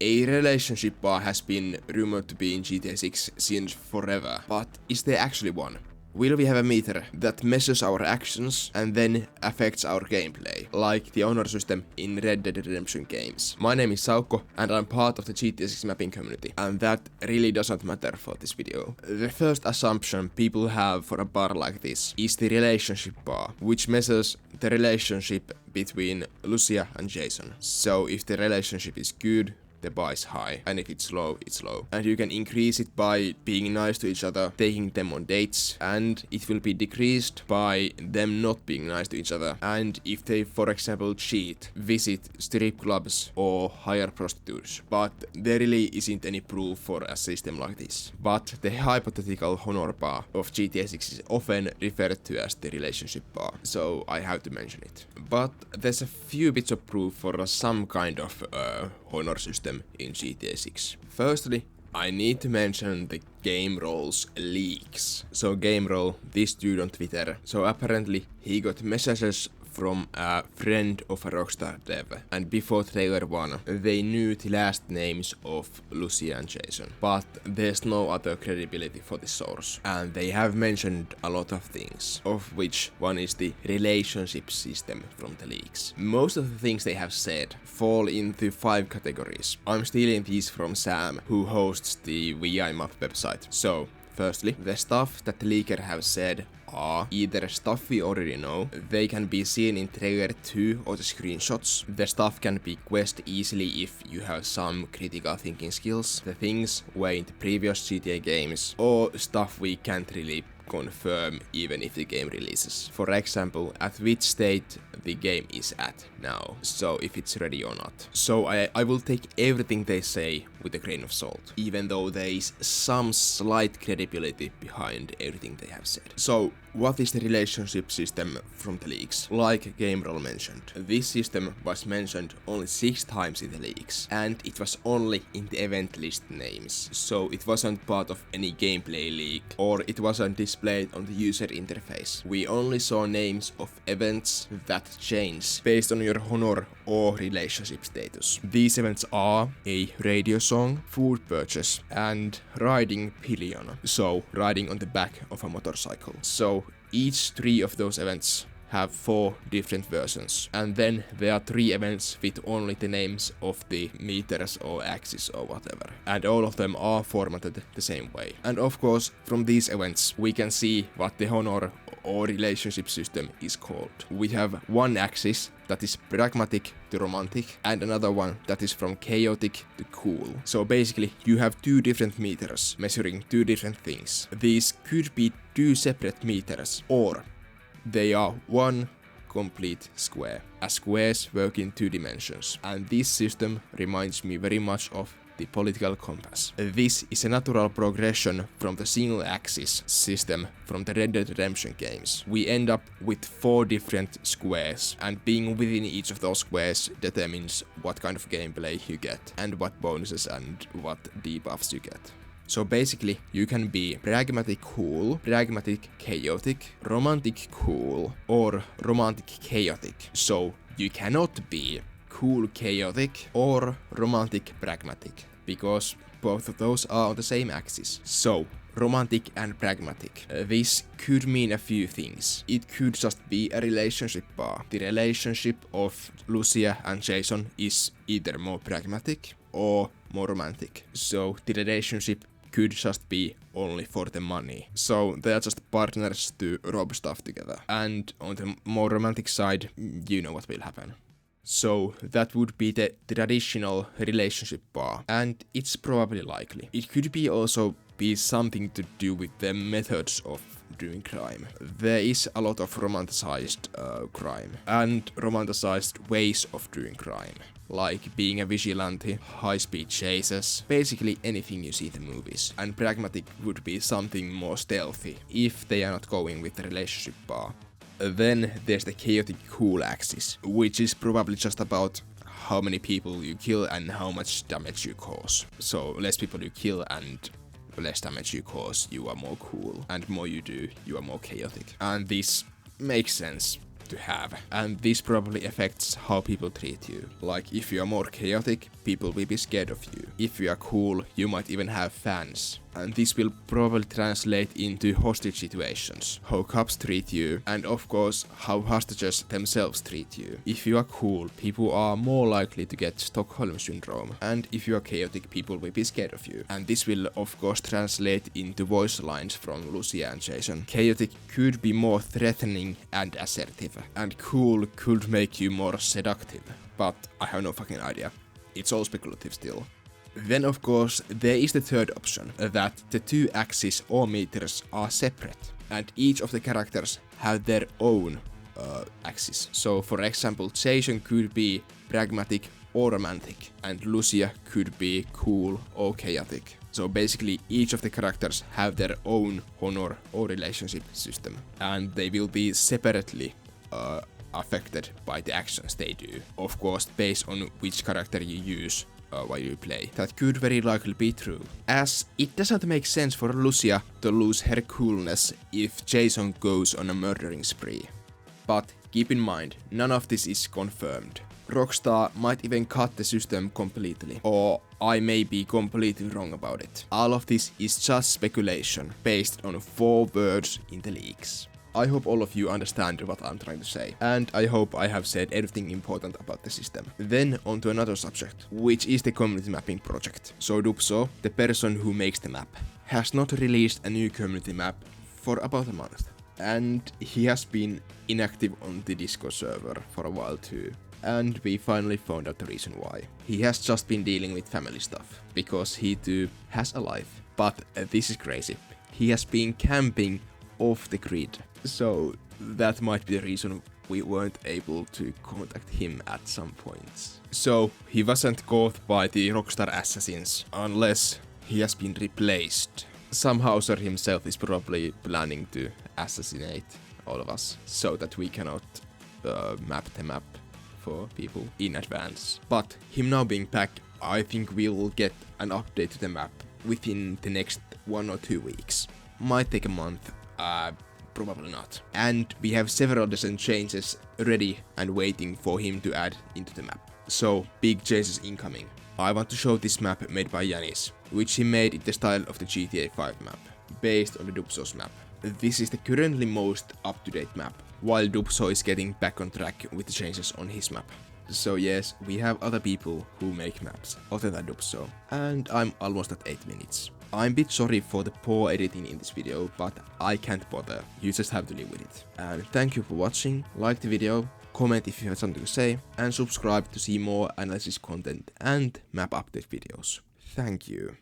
A relationship bar has been rumored to be in GTA 6 since forever, but is there actually one? Will we have a meter that measures our actions and then affects our gameplay, like the honor system in Red Dead Redemption games? My name is Saukko and I'm part of the GTA 6 mapping community, and that really doesn't matter for this video. The first assumption people have for a bar like this is the relationship bar, which measures the relationship between Lucia and Jason. So if the relationship is good, the bar is high, and if it's low, it's low. And you can increase it by being nice to each other, taking them on dates, and it will be decreased by them not being nice to each other. And if they, for example, cheat, visit strip clubs or hire prostitutes. But there really isn't any proof for a system like this. But the hypothetical honor bar of GTA 6 is often referred to as the relationship bar, so I have to mention it. But there's a few bits of proof for some kind of honor system in GTA 6. Firstly, I need to mention the Game Roll's leaks. So Game Roll, this dude on Twitter, so apparently he got messages from a friend of a Rockstar dev, and before trailer 1 they knew the last names of Lucia and Jason, but there's no other credibility for the source, and they have mentioned a lot of things, of which one is the relationship system from the leaks. Most of the things they have said fall into 5 categories. I'm stealing these from Sam, who hosts the VI map website. So firstly, the stuff that the leaker have said are either stuff we already know, they can be seen in trailer 2 or the screenshots, the stuff can be guessed easily if you have some critical thinking skills, the things were in the previous GTA games, or stuff we can't really confirm even if the game releases. For example, at which state the game is at now, so if it's ready or not. So I will take everything they say with a grain of salt, even though there is some slight credibility behind everything they have said. So what is the relationship system from the leaks? Like Game Roll mentioned, this system was mentioned only 6 times in the leaks, and it was only in the event list names, so it wasn't part of any gameplay leak, or it wasn't displayed on the user interface. We only saw names of events that change based on your honor or relationship status. These events are a radio song, food purchase, and riding pillion, so riding on the back of a motorcycle. So each 3 of those events have 4 different versions, and then there are 3 events with only the names of the meters or axes or whatever, and all of them are formatted the same way. And of course, from these events we can see what the honor or relationship system is called. We have one axis that is pragmatic to romantic, and another one that is from chaotic to cool. So basically you have 2 different meters measuring 2 different things. These could be 2 separate meters, or they are one complete square, as squares work in 2 dimensions, and this system reminds me very much of the political compass. This is a natural progression from the single axis system from the Red Dead Redemption games. We end up with 4 different squares, and being within each of those squares determines what kind of gameplay you get, and what bonuses and what debuffs you get. So basically, you can be pragmatic cool, pragmatic chaotic, romantic cool, or romantic chaotic. So you cannot be cool chaotic or romantic pragmatic, because both of those are on the same axis. So romantic and pragmatic. This could mean a few things. It could just be a relationship bar. The relationship of Lucia and Jason is either more pragmatic or more romantic. So the relationship could just be only for the money. So they are just partners to rob stuff together. And on the more romantic side, you know what will happen. So that would be the traditional relationship bar, and it's probably likely. It could be also be something to do with the methods of doing crime. There is a lot of romanticized crime and romanticized ways of doing crime, like being a vigilante, high-speed chases, basically anything you see in the movies. And pragmatic would be something more stealthy, if they are not going with the relationship bar. Then there's the chaotic cool axis, which is probably just about how many people you kill and how much damage you cause. So less people you kill and less damage you cause, you are more cool, and more you do, you are more chaotic. And this makes sense. to have. And this probably affects how people treat you. Like, if you are more chaotic, people will be scared of you. If you are cool, you might even have fans. And this will probably translate into hostage situations, how cops treat you, and of course, how hostages themselves treat you. If you are cool, people are more likely to get Stockholm Syndrome, and if you are chaotic, people will be scared of you. And this will of course translate into voice lines from Lucia and Jason. Chaotic could be more threatening and assertive, and cool could make you more seductive, but I have no fucking idea. It's all speculative still. Then of course there is the third option, that the two axes or meters are separate, and each of the characters have their own axis. So for example, Jason could be pragmatic or romantic, and Lucia could be cool or chaotic. So basically each of the characters have their own honor or relationship system, and they will be separately affected by the actions they do. Of course, based on which character you use while you play. That could very likely be true, as it doesn't make sense for Lucia to lose her coolness if Jason goes on a murdering spree. But keep in mind, none of this is confirmed. Rockstar might even cut the system completely, or I may be completely wrong about it. All of this is just speculation, based on 4 words in the leaks. I hope all of you understand what I'm trying to say, and I hope I have said everything important about the system. Then on to another subject, which is the community mapping project. So Dubso, the person who makes the map, has not released a new community map for about a month. And he has been inactive on the Discord server for a while too. And we finally found out the reason why. He has just been dealing with family stuff, because he too has a life. But this is crazy. He has been camping off the grid. So that might be the reason we weren't able to contact him at some points. So he wasn't caught by the Rockstar assassins, unless he has been replaced. Some Hauser himself is probably planning to assassinate all of us, so that we cannot map the map for people in advance. But him now being back, I think we'll get an update to the map within the next 1 or 2 weeks. Might take a month, probably not. And we have several dozen changes ready and waiting for him to add into the map. So, big changes incoming. I want to show this map made by Yanis, which he made in the style of the GTA 5 map, based on the Dubso's map. This is the currently most up-to-date map, while Dubso is getting back on track with the changes on his map. So yes, we have other people who make maps other than Dubso, and I'm almost at 8 minutes. I'm a bit sorry for the poor editing in this video, but I can't bother, you just have to live with it. And thank you for watching, like the video, comment if you have something to say, and subscribe to see more analysis content and map update videos. Thank you.